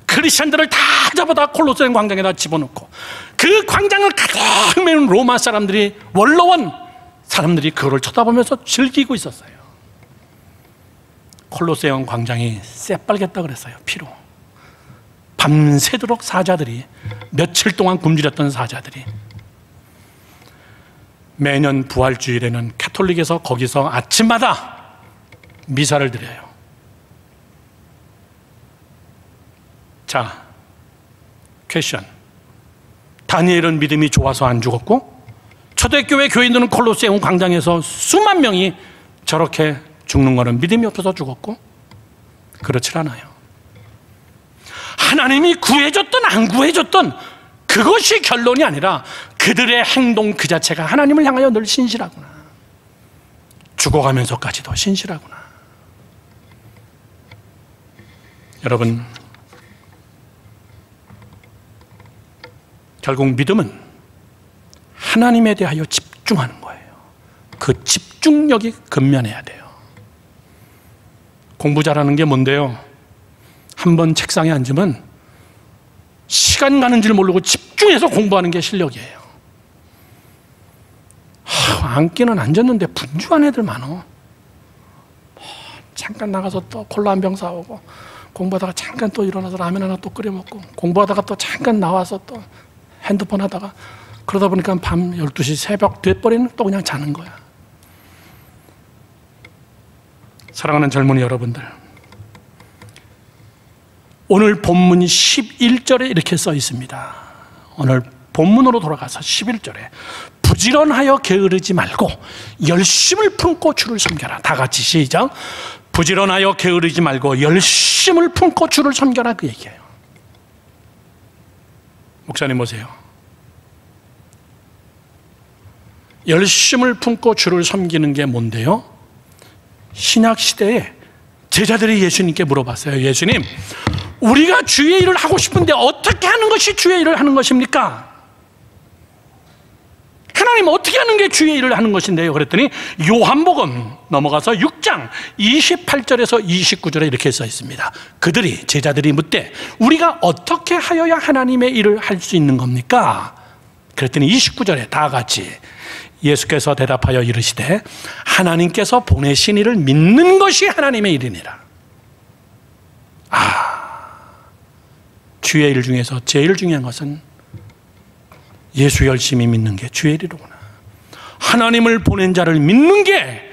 크리스찬들을 다 잡아다 콜로세움 광장에다 집어넣고 그 광장을 가득 메운 로마 사람들이, 원로원 사람들이 그거를 쳐다보면서 즐기고 있었어요. 콜로세움 광장이 새빨겠다 그랬어요. 피로. 밤새도록 사자들이, 며칠 동안 굶주렸던 사자들이. 매년 부활주일에는 가톨릭에서 거기서 아침마다 미사를 드려요. 자, 퀘션. 다니엘은 믿음이 좋아서 안 죽었고 초대교회 교인들은 콜로세움 광장에서 수만 명이 저렇게 죽는 거는 믿음이 없어서 죽었고? 그렇지 않아요. 하나님이 구해줬든 안 구해줬든 그것이 결론이 아니라 그들의 행동 그 자체가 하나님을 향하여 늘 신실하구나. 죽어가면서까지도 신실하구나. 여러분, 결국 믿음은 하나님에 대하여 집중하는 거예요. 그 집중력이 근면해야 돼요. 공부 잘하는 게 뭔데요? 한번 책상에 앉으면 시간 가는 줄 모르고 집중해서 공부하는 게 실력이에요. 앉기는 앉았는데 분주한 애들 많어. 잠깐 나가서 또 콜라 한 병 사오고, 공부하다가 잠깐 또 일어나서 라면 하나 또 끓여 먹고, 공부하다가 또 잠깐 나와서 또 핸드폰 하다가, 그러다 보니까 밤 12시 새벽 돼버리는 또 그냥 자는 거야. 사랑하는 젊은이 여러분들, 오늘 본문 11절에 이렇게 써 있습니다. 오늘 본문으로 돌아가서 11절에 부지런하여 게으르지 말고 열심을 품고 주를 섬겨라. 다 같이 시작. 부지런하여 게으르지 말고 열심을 품고 주를 섬겨라, 그 얘기예요. 목사님 오세요. 열심을 품고 주를 섬기는 게 뭔데요? 신약 시대에 제자들이 예수님께 물어봤어요. 예수님, 우리가 주의 일을 하고 싶은데 어떻게 하는 것이 주의 일을 하는 것입니까? 하나님, 어떻게 하는 게 주의 일을 하는 것인데요? 그랬더니 요한복음 넘어가서 6장 28절에서 29절에 이렇게 써 있습니다. 그들이, 제자들이 묻되 우리가 어떻게 하여야 하나님의 일을 할 수 있는 겁니까? 그랬더니 29절에 다 같이 예수께서 대답하여 이르시되 하나님께서 보내신 이를 믿는 것이 하나님의 일이니라. 주의 일 중에서 제일 중요한 것은 예수 열심히 믿는 게 주의 일이로구나. 하나님을 보낸 자를 믿는 게,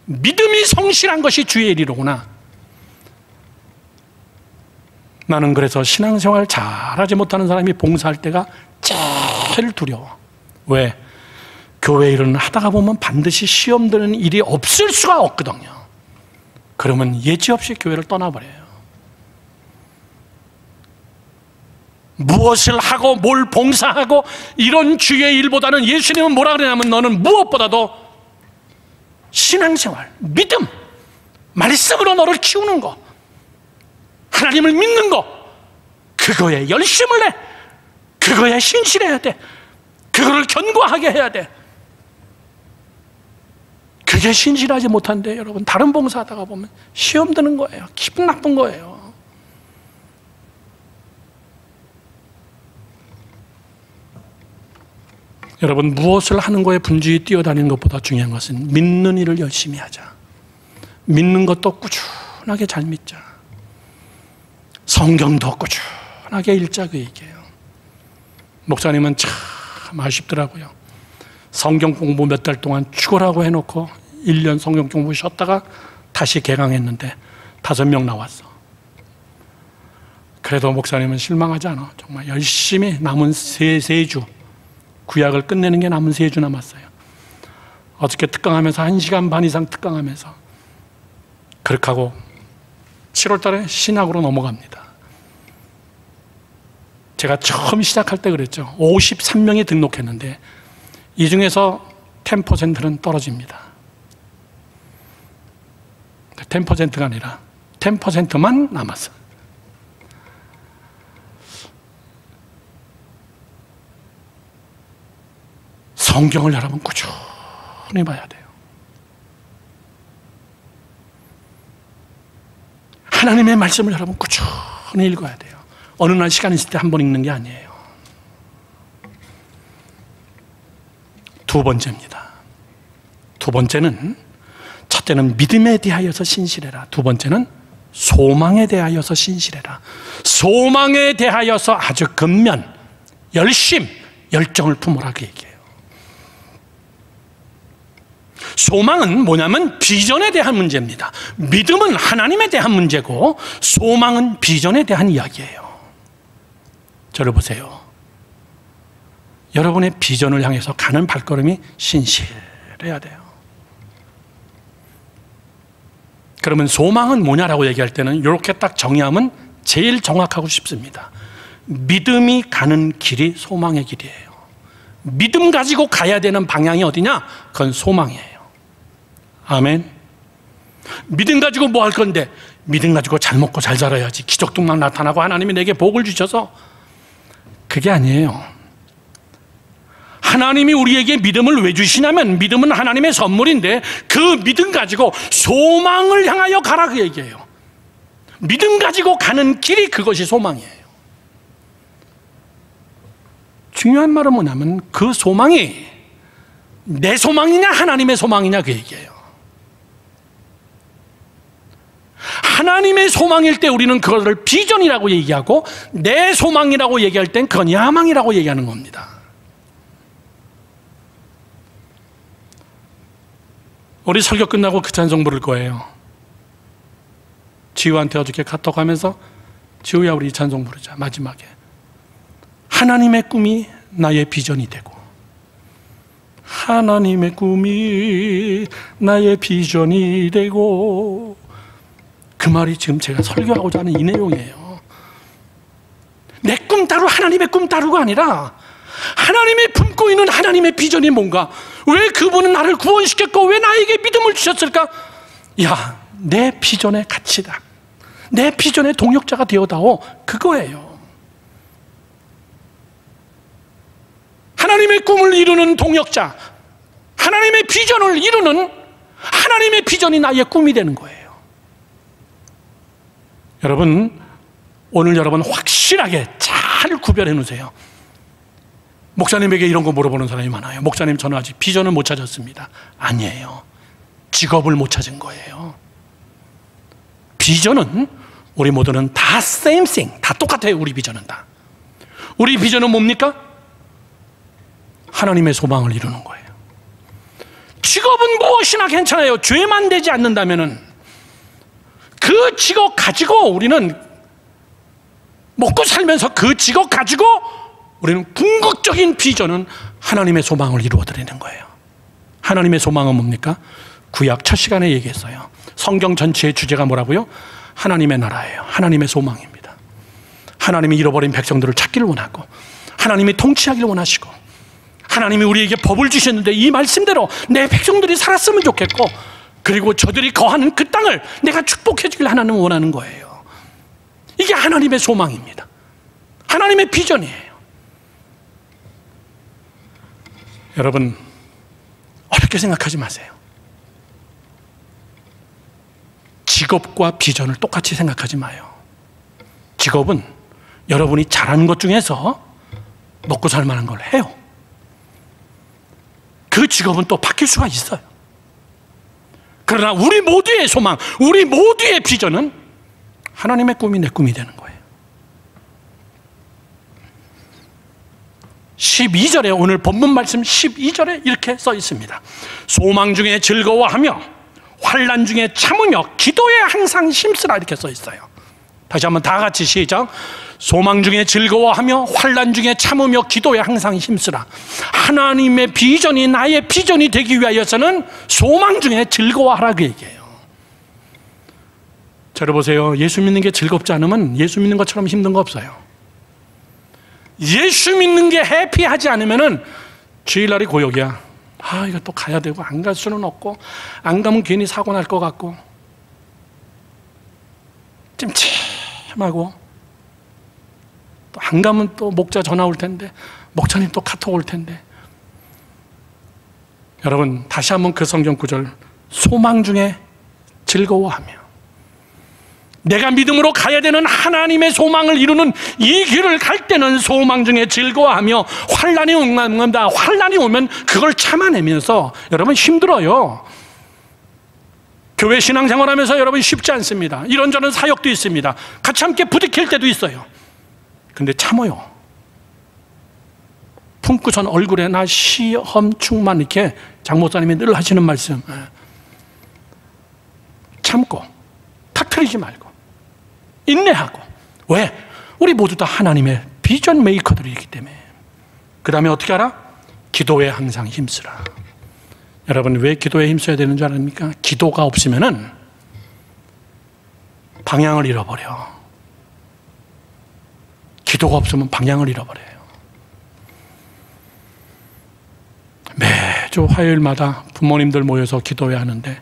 믿음이 성실한 것이 주의 일이로구나. 나는 그래서 신앙생활 잘하지 못하는 사람이 봉사할 때가 제일 두려워. 왜? 교회 일은 하다가 보면 반드시 시험 드는 일이 없을 수가 없거든요. 그러면 예지 없이 교회를 떠나버려요. 무엇을 하고 뭘 봉사하고 이런 주의 일보다는 예수님은 뭐라 그러냐면 너는 무엇보다도 신앙생활, 믿음, 말씀으로 너를 키우는 거, 하나님을 믿는 거, 그거에 열심을 내, 그거에 신실해야 돼, 그거를 견고하게 해야 돼. 그게 신실하지 못한데 여러분, 다른 봉사하다가 보면 시험 드는 거예요. 기분 나쁜 거예요. 여러분, 무엇을 하는 거에 분주히 뛰어다니는 것보다 중요한 것은 믿는 일을 열심히 하자. 믿는 것도 꾸준하게 잘 믿자. 성경도 꾸준하게 읽자, 그 얘기예요. 목사님은 참 아쉽더라고요. 성경 공부 몇 달 동안 죽으라고 해놓고 1년 성경 공부 쉬었다가 다시 개강했는데 5명 나왔어. 그래도 목사님은 실망하지 않아. 정말 열심히 남은 세 주, 구약을 끝내는 게 남은 3주 남았어요. 어저께 특강하면서 1시간 반 이상 특강하면서 그렇게 하고 7월 달에 신학으로 넘어갑니다. 제가 처음 시작할 때 그랬죠. 53명이 등록했는데 이 중에서 10%는 떨어집니다. 10%가 아니라 10%만 남았어요. 성경을 여러분 꾸준히 봐야 돼요. 하나님의 말씀을 여러분 꾸준히 읽어야 돼요. 어느 날 시간 있을 때 한 번 읽는 게 아니에요. 두 번째입니다. 두 번째는, 첫째는 믿음에 대하여서 신실해라. 두 번째는 소망에 대하여서 신실해라. 소망에 대하여서 아주 근면, 열심, 열정을 품으라, 그 얘기예요. 소망은 뭐냐면 비전에 대한 문제입니다. 믿음은 하나님에 대한 문제고 소망은 비전에 대한 이야기예요. 저를 보세요. 여러분의 비전을 향해서 가는 발걸음이 신실해야 돼요. 그러면 소망은 뭐냐라고 얘기할 때는 이렇게 딱 정의하면 제일 정확하고 쉽습니다. 믿음이 가는 길이 소망의 길이에요. 믿음 가지고 가야 되는 방향이 어디냐? 그건 소망이에요. 아멘. 믿음 가지고 뭐 할 건데? 믿음 가지고 잘 먹고 잘 살아야지, 기적들만 나타나고 하나님이 내게 복을 주셔서, 그게 아니에요. 하나님이 우리에게 믿음을 왜 주시냐면 믿음은 하나님의 선물인데 그 믿음 가지고 소망을 향하여 가라, 그 얘기예요. 믿음 가지고 가는 길이 그것이 소망이에요. 중요한 말은 뭐냐면 그 소망이 내 소망이냐 하나님의 소망이냐, 그 얘기예요. 하나님의 소망일 때 우리는 그것을 비전이라고 얘기하고 내 소망이라고 얘기할 땐 그건 야망이라고 얘기하는 겁니다. 우리 설교 끝나고 그 찬송 부를 거예요. 지우한테 어저께 카톡하면서 지우야, 우리 이 찬송 부르자. 마지막에 하나님의 꿈이 나의 비전이 되고, 하나님의 꿈이 나의 비전이 되고, 그 말이 지금 제가 설교하고자 하는 이 내용이에요. 내 꿈 따로 하나님의 꿈 따로가 아니라 하나님이 품고 있는 하나님의 비전이 뭔가, 왜 그분은 나를 구원시켰고 왜 나에게 믿음을 주셨을까? 야, 내 비전의 가치다, 내 비전의 동역자가 되어다오, 그거예요. 하나님의 꿈을 이루는 동역자, 하나님의 비전을 이루는 하나님의 비전이 나의 꿈이 되는 거예요. 여러분, 오늘 여러분 확실하게 잘 구별해 놓으세요. 목사님에게 이런 거 물어보는 사람이 많아요. 목사님, 저는 아직 비전을 못 찾았습니다. 아니에요. 직업을 못 찾은 거예요. 비전은 우리 모두는 다 same thing, 다 똑같아요. 우리 비전은 다. 우리 비전은 뭡니까? 하나님의 소망을 이루는 거예요. 직업은 무엇이나 괜찮아요. 죄만 되지 않는다면은 그 직업 가지고 우리는 먹고 살면서 그 직업 가지고 우리는 궁극적인 비전은 하나님의 소망을 이루어드리는 거예요. 하나님의 소망은 뭡니까? 구약 첫 시간에 얘기했어요. 성경 전체의 주제가 뭐라고요? 하나님의 나라예요. 하나님의 소망입니다. 하나님이 잃어버린 백성들을 찾기를 원하고, 하나님이 통치하기를 원하시고, 하나님이 우리에게 법을 주셨는데 이 말씀대로 내 백성들이 살았으면 좋겠고, 그리고 저들이 거하는 그 땅을 내가 축복해 주길 하나님은 원하는 거예요. 이게 하나님의 소망입니다. 하나님의 비전이에요. 여러분, 어렵게 생각하지 마세요. 직업과 비전을 똑같이 생각하지 마요. 직업은 여러분이 잘하는 것 중에서 먹고 살 만한 걸 해요. 그 직업은 또 바뀔 수가 있어요. 그러나 우리 모두의 소망, 우리 모두의 비전은 하나님의 꿈이 내 꿈이 되는 거예요. 12절에, 오늘 본문 말씀 12절에 이렇게 써 있습니다. 소망 중에 즐거워하며 환난 중에 참으며 기도에 항상 힘쓰라, 이렇게 써 있어요. 다시 한번 다 같이 시작. 소망 중에 즐거워하며 환난 중에 참으며 기도에 항상 힘쓰라. 하나님의 비전이 나의 비전이 되기 위하여서는 소망 중에 즐거워하라, 그 얘기예요. 들어보세요. 예수 믿는 게 즐겁지 않으면 예수 믿는 것처럼 힘든 거 없어요. 예수 믿는 게 해피하지 않으면은 주일날이 고역이야. 아, 이거 또 가야 되고, 안 갈 수는 없고, 안 가면 괜히 사고 날 것 같고, 찜찜하고, 또 안 가면 또 목자 전화 올 텐데, 목사님 또 카톡 올 텐데. 여러분, 다시 한번 그 성경 구절, 소망 중에 즐거워하며, 내가 믿음으로 가야 되는 하나님의 소망을 이루는 이 길을 갈 때는 소망 중에 즐거워하며 환난이 오는 겁니다. 환난이 오면 그걸 참아내면서 여러분 힘들어요. 교회 신앙생활하면서 여러분 쉽지 않습니다. 이런저런 사역도 있습니다. 같이 함께 부딪힐 때도 있어요. 근데 참어요. 품고선 얼굴에 나 시험 충만, 이렇게 장 목사님이 늘 하시는 말씀. 참고 탁트리지 말고 인내하고. 왜? 우리 모두 다 하나님의 비전 메이커들이기 때문에. 그 다음에 어떻게 알아? 기도에 항상 힘쓰라. 여러분, 왜 기도에 힘써야 되는 줄 아십니까? 기도가 없으면은 방향을 잃어버려. 기도가 없으면 방향을 잃어버려요. 매주 화요일마다 부모님들 모여서 기도회 하는데,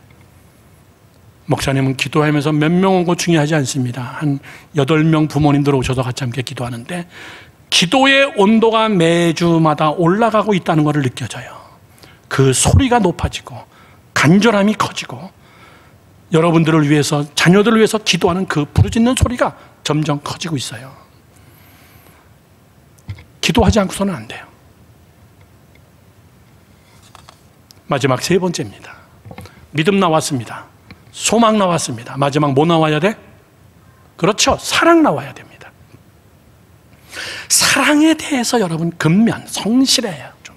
목사님은 기도하면서 몇 명 온 거 중요하지 않습니다. 한 8명 부모님들 오셔서 같이 함께 기도하는데, 기도의 온도가 매주마다 올라가고 있다는 것을 느껴져요. 그 소리가 높아지고 간절함이 커지고, 여러분들을 위해서, 자녀들을 위해서 기도하는 그 부르짖는 소리가 점점 커지고 있어요. 기도하지 않고서는 안 돼요. 마지막 세 번째입니다. 믿음 나왔습니다. 소망 나왔습니다. 마지막 뭐 나와야 돼? 그렇죠. 사랑 나와야 됩니다. 사랑에 대해서 여러분 근면, 성실해요. 좀.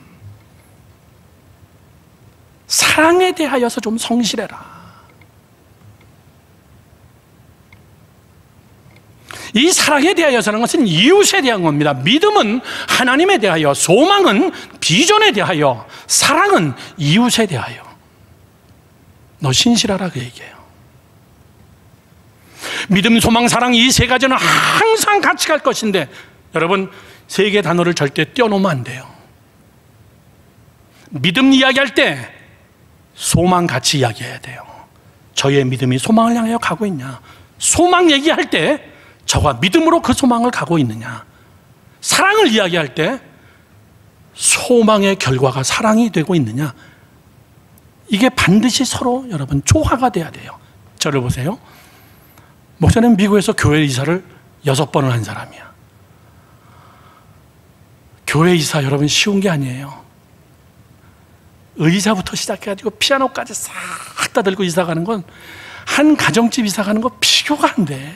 사랑에 대하여서 좀 성실해라. 이 사랑에 대하여서는 것은 이웃에 대한 겁니다. 믿음은 하나님에 대하여, 소망은 비전에 대하여, 사랑은 이웃에 대하여. 너 신실하라, 그 얘기예요. 믿음, 소망, 사랑, 이 세 가지는 항상 같이 갈 것인데, 여러분, 세 개 단어를 절대 떼어놓으면 안 돼요. 믿음 이야기할 때 소망 같이 이야기해야 돼요. 저의 믿음이 소망을 향하여 가고 있냐? 소망 얘기할 때 저가 믿음으로 그 소망을 가고 있느냐? 사랑을 이야기할 때 소망의 결과가 사랑이 되고 있느냐? 이게 반드시 서로 여러분 조화가 돼야 돼요. 저를 보세요. 목사님 미국에서 교회 이사를 6번을 한 사람이야. 교회 이사 여러분 쉬운 게 아니에요. 의자부터 시작해가지고 피아노까지 싹 다 들고 이사 가는 건, 한 가정집 이사 가는 거 비교가 안 돼.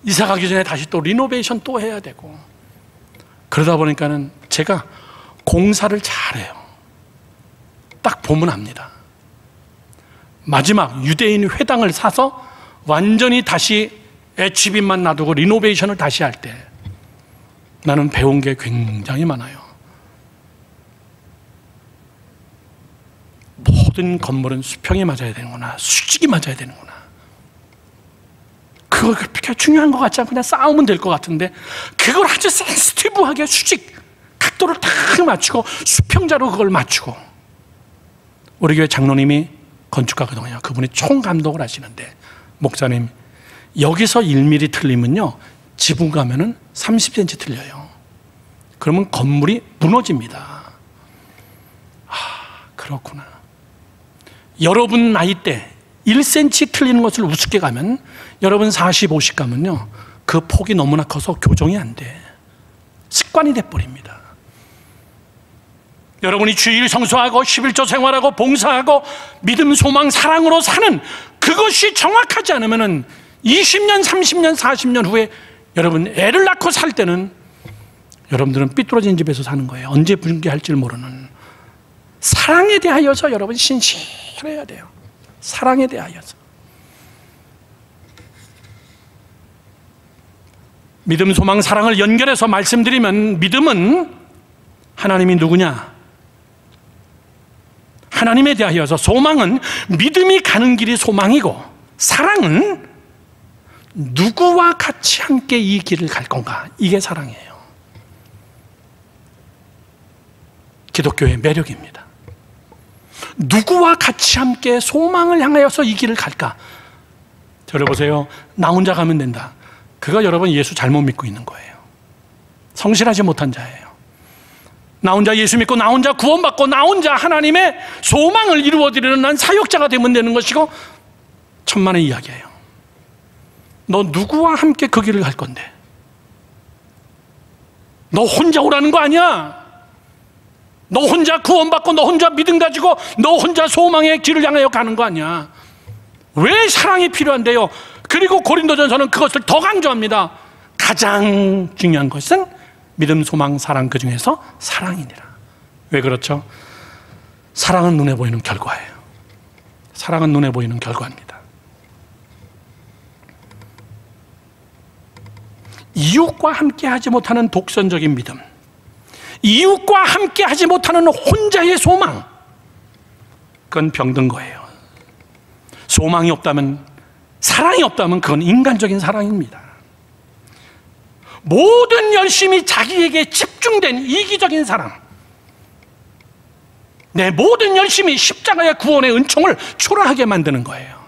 이사 가기 전에 다시 또 리노베이션 또 해야 되고. 그러다 보니까는 제가 공사를 잘해요. 딱 보면 압니다. 마지막 유대인 회당을 사서 완전히 다시 HB만 놔두고 리노베이션을 다시 할 때 나는 배운 게 굉장히 많아요. 모든 건물은 수평이 맞아야 되는구나, 수직이 맞아야 되는구나. 그거 그렇게 중요한 것 같지 않고 그냥 싸우면 될 것 같은데, 그걸 아주 센시티브하게 수직, 각도를 딱 맞추고 수평자로 그걸 맞추고. 우리 교회 장로님이 건축가거든요. 그분이 총감독을 하시는데, 목사님 여기서 1mm 틀리면요 지붕 가면은 30cm 틀려요. 그러면 건물이 무너집니다. 아, 그렇구나. 여러분 나이 때 1cm 틀리는 것을 우습게 가면 여러분 40, 50 가면요, 그 폭이 너무나 커서 교정이 안 돼. 습관이 돼버립니다. 여러분이 주일 성수하고 11조 생활하고 봉사하고 믿음, 소망, 사랑으로 사는 그것이 정확하지 않으면 20년, 30년, 40년 후에 여러분 애를 낳고 살 때는 여러분들은 삐뚤어진 집에서 사는 거예요. 언제 붕괴할지 모르는. 사랑에 대하여서 여러분 신실해야 돼요. 사랑에 대하여서. 믿음, 소망, 사랑을 연결해서 말씀드리면, 믿음은 하나님이 누구냐? 하나님에 대하여서. 소망은 믿음이 가는 길이 소망이고, 사랑은 누구와 같이 함께 이 길을 갈 건가? 이게 사랑이에요. 기독교의 매력입니다. 누구와 같이 함께 소망을 향하여서 이 길을 갈까? 저를 보세요. 나 혼자 가면 된다. 그거 여러분 예수 잘못 믿고 있는 거예요. 성실하지 못한 자예요. 나 혼자 예수 믿고 나 혼자 구원받고 나 혼자 하나님의 소망을 이루어드리는 난 사역자가 되면 되는 것이고, 천만의 이야기예요. 너 누구와 함께 그 길을 갈 건데? 너 혼자 오라는 거 아니야. 너 혼자 구원받고 너 혼자 믿음 가지고 너 혼자 소망의 길을 향하여 가는 거 아니야. 왜 사랑이 필요한데요? 그리고 고린도전서는 그것을 더 강조합니다. 가장 중요한 것은 믿음, 소망, 사랑, 그 중에서 사랑이니라. 왜 그렇죠? 사랑은 눈에 보이는 결과예요. 사랑은 눈에 보이는 결과입니다. 이웃과 함께 하지 못하는 독선적인 믿음, 이웃과 함께 하지 못하는 혼자의 소망, 그건 병든 거예요. 소망이 없다면, 사랑이 없다면 그건 인간적인 사랑입니다. 모든 열심이 자기에게 집중된 이기적인 사랑, 내 모든 열심이 십자가의 구원의 은총을 초라하게 만드는 거예요.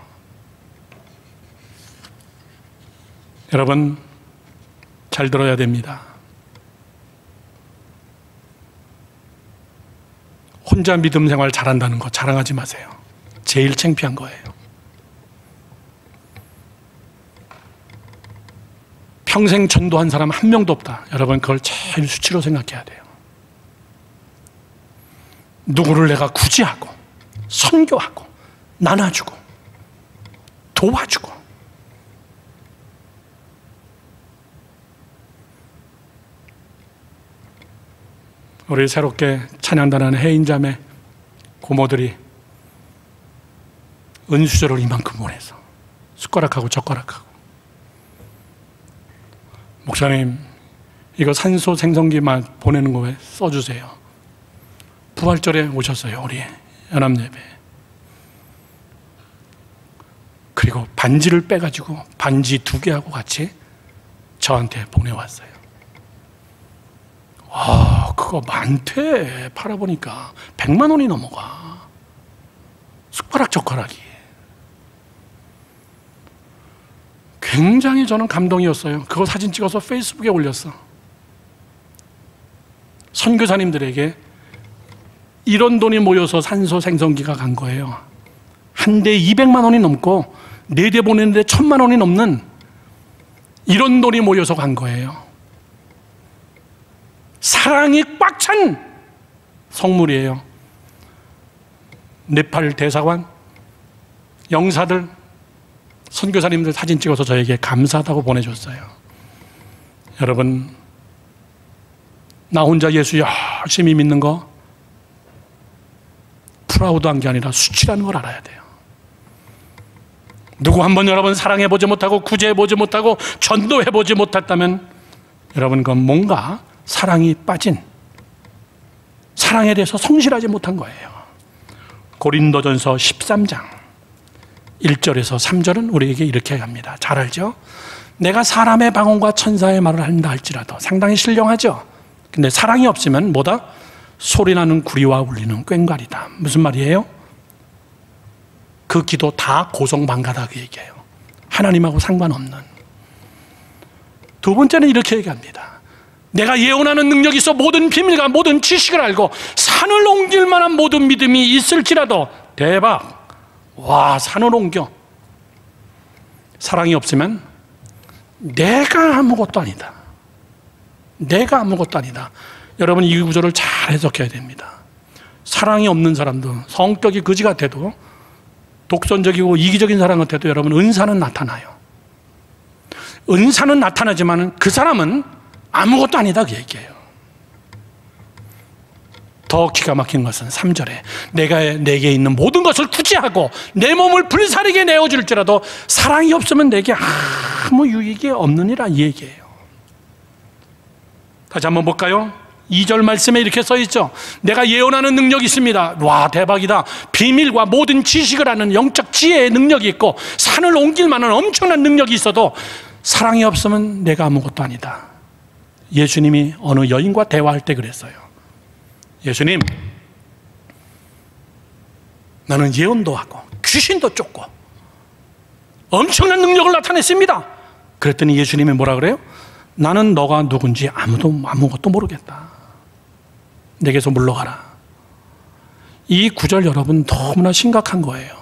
여러분 잘 들어야 됩니다. 혼자 믿음 생활 잘한다는 거 자랑하지 마세요. 제일 창피한 거예요. 평생 전도한 사람 한 명도 없다. 여러분 그걸 제일 수치로 생각해야 돼요. 누구를 내가 구제하고 선교하고 나눠주고 도와주고, 우리 새롭게 찬양단하는 해인자매 고모들이 은수저를 이만큼 보내서 숟가락하고 젓가락하고, 목사님 이거 산소 생성기만 보내는 거에 써주세요. 부활절에 오셨어요. 우리 연합예배. 그리고 반지를 빼가지고 반지 2개하고 같이 저한테 보내왔어요. 와, 그거 많대. 팔아보니까 100만 원이 넘어가. 숟가락 젓가락이. 굉장히 저는 감동이었어요. 그거 사진 찍어서 페이스북에 올렸어. 선교사님들에게 이런 돈이 모여서 산소 생성기가 간 거예요. 한 대 200만 원이 넘고 4대 보내는데 1000만 원이 넘는 이런 돈이 모여서 간 거예요. 사랑이 꽉 찬 성물이에요. 네팔 대사관, 영사들, 선교사님들 사진 찍어서 저에게 감사하다고 보내줬어요. 여러분, 나 혼자 예수 열심히 믿는 거 프라우드한 게 아니라 수치라는 걸 알아야 돼요. 누구 한번 여러분 사랑해보지 못하고 구제해보지 못하고 전도해보지 못했다면 여러분 그건 뭔가 사랑이 빠진, 사랑에 대해서 성실하지 못한 거예요. 고린도전서 13장 1절에서 3절은 우리에게 이렇게 합니다. 잘 알죠? 내가 사람의 방언과 천사의 말을 한다 할지라도, 상당히 신령하죠? 근데 사랑이 없으면 뭐다? 소리나는 구리와 울리는 꽹과리다. 무슨 말이에요? 그 기도 다 고성방가다 그 얘기예요. 하나님하고 상관없는. 두 번째는 이렇게 얘기합니다. 내가 예언하는 능력이 있어 모든 비밀과 모든 지식을 알고 산을 옮길 만한 모든 믿음이 있을지라도, 대박, 와, 산을 옮겨. 사랑이 없으면 내가 아무것도 아니다. 내가 아무것도 아니다. 여러분, 이 구절을 잘 해석해야 됩니다. 사랑이 없는 사람도, 성격이 거지 같아도, 독선적이고 이기적인 사람 같아도 여러분, 은사는 나타나요. 은사는 나타나지만 그 사람은 아무것도 아니다, 그 얘기예요. 더 기가 막힌 것은 3절에 내가 내게 있는 모든 것을 투지하고 내 몸을 불사르게 내어줄지라도 사랑이 없으면 내게 아무 유익이 없느니라, 이 얘기예요. 다시 한번 볼까요? 2절 말씀에 이렇게 써있죠. 내가 예언하는 능력이 있습니다. 와, 대박이다. 비밀과 모든 지식을 아는 영적 지혜의 능력이 있고 산을 옮길 만한 엄청난 능력이 있어도 사랑이 없으면 내가 아무것도 아니다. 예수님이 어느 여인과 대화할 때 그랬어요. 예수님, 나는 예언도 하고 귀신도 쫓고 엄청난 능력을 나타냈습니다. 그랬더니 예수님이 뭐라 그래요? 나는 너가 누군지 아무것도 모르겠다. 내게서 물러가라. 이 구절 여러분 너무나 심각한 거예요.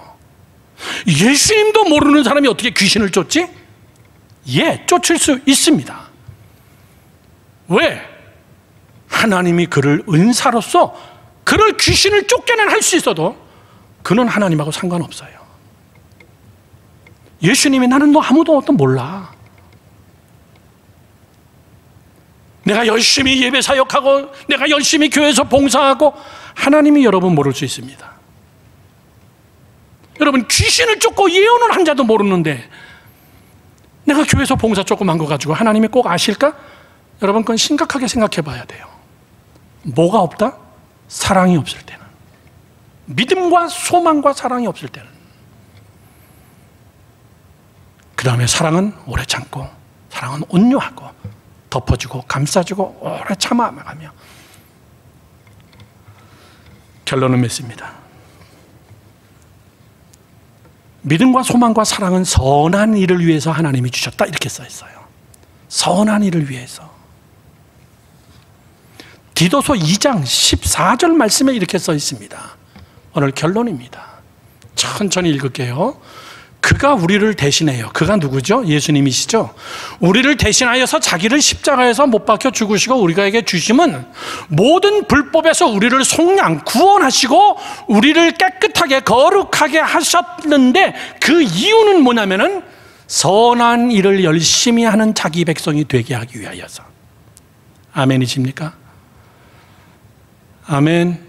예수님도 모르는 사람이 어떻게 귀신을 쫓지? 예, 쫓을 수 있습니다. 왜? 하나님이 그를 은사로서 그를 귀신을 쫓게는 할 수 있어도 그는 하나님하고 상관없어요. 예수님이 나는 너 아무것도 몰라. 내가 열심히 예배 사역하고 내가 열심히 교회에서 봉사하고 하나님이 여러분 모를 수 있습니다. 여러분, 귀신을 쫓고 예언을 한 자도 모르는데 내가 교회에서 봉사 조금 한 거 가지고 하나님이 꼭 아실까? 여러분, 그건 심각하게 생각해 봐야 돼요. 뭐가 없다? 사랑이 없을 때는. 믿음과 소망과 사랑이 없을 때는. 그 다음에 사랑은 오래 참고, 사랑은 온유하고 덮어주고 감싸주고 오래 참아가며. 결론은 맺습니다. 믿음과 소망과 사랑은 선한 일을 위해서 하나님이 주셨다, 이렇게 써 있어요. 선한 일을 위해서. 디도서 2장 14절 말씀에 이렇게 써 있습니다. 오늘 결론입니다. 천천히 읽을게요. 그가 우리를 대신해요. 그가 누구죠? 예수님이시죠? 우리를 대신하여서 자기를 십자가에서 못 박혀 죽으시고 우리에게 주심은 모든 불법에서 우리를 속량, 구원하시고 우리를 깨끗하게 거룩하게 하셨는데, 그 이유는 뭐냐면은 선한 일을 열심히 하는 자기 백성이 되게 하기 위하여서. 아멘이십니까? 아멘.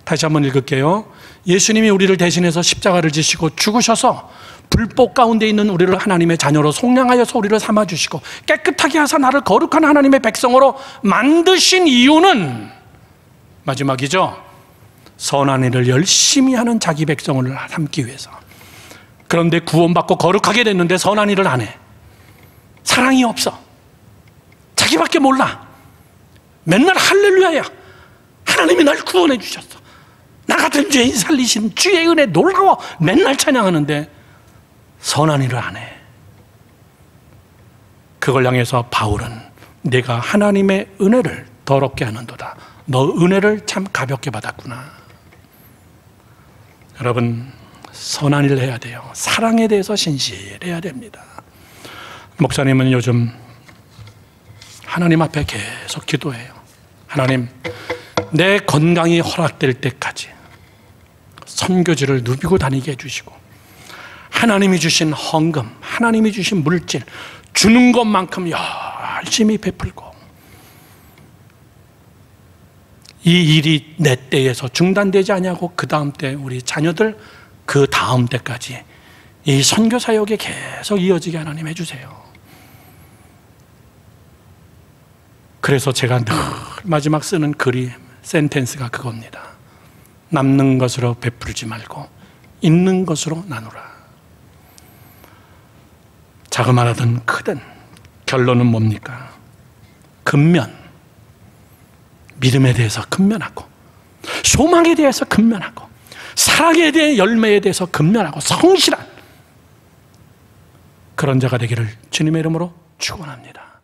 다시 한번 읽을게요. 예수님이 우리를 대신해서 십자가를 지시고 죽으셔서 불법 가운데 있는 우리를 하나님의 자녀로 속량하여서 우리를 삼아주시고 깨끗하게 하사 나를 거룩한 하나님의 백성으로 만드신 이유는 마지막이죠. 선한 일을 열심히 하는 자기 백성을 삼기 위해서. 그런데 구원받고 거룩하게 됐는데 선한 일을 안 해. 사랑이 없어. 자기밖에 몰라. 맨날 할렐루야야. 하나님이 날 구원해 주셨어. 나 같은 죄인 살리신 주의 은혜 놀라워. 맨날 찬양하는데 선한 일을 안 해. 그걸 향해서 바울은 내가 하나님의 은혜를 더럽게 하는도다. 너 은혜를 참 가볍게 받았구나. 여러분, 선한 일을 해야 돼요. 사랑에 대해서 신실해야 됩니다. 목사님은 요즘 하나님 앞에 계속 기도해요. 하나님, 내 건강이 허락될 때까지 선교지를 누비고 다니게 해주시고, 하나님이 주신 헌금, 하나님이 주신 물질 주는 것만큼 열심히 베풀고, 이 일이 내 때에서 중단되지 않냐고 그 다음 때 우리 자녀들 그 다음 때까지 이 선교 사역에 계속 이어지게 하나님 해주세요. 그래서 제가 늘 마지막 쓰는 글이 센텐스가 그겁니다. 남는 것으로 베풀지 말고 있는 것으로 나누라. 자그마하든 크든 결론은 뭡니까? 근면, 믿음에 대해서 근면하고, 소망에 대해서 근면하고, 사랑에 대해 열매에 대해서 근면하고 성실한 그런 자가 되기를 주님의 이름으로 축원합니다.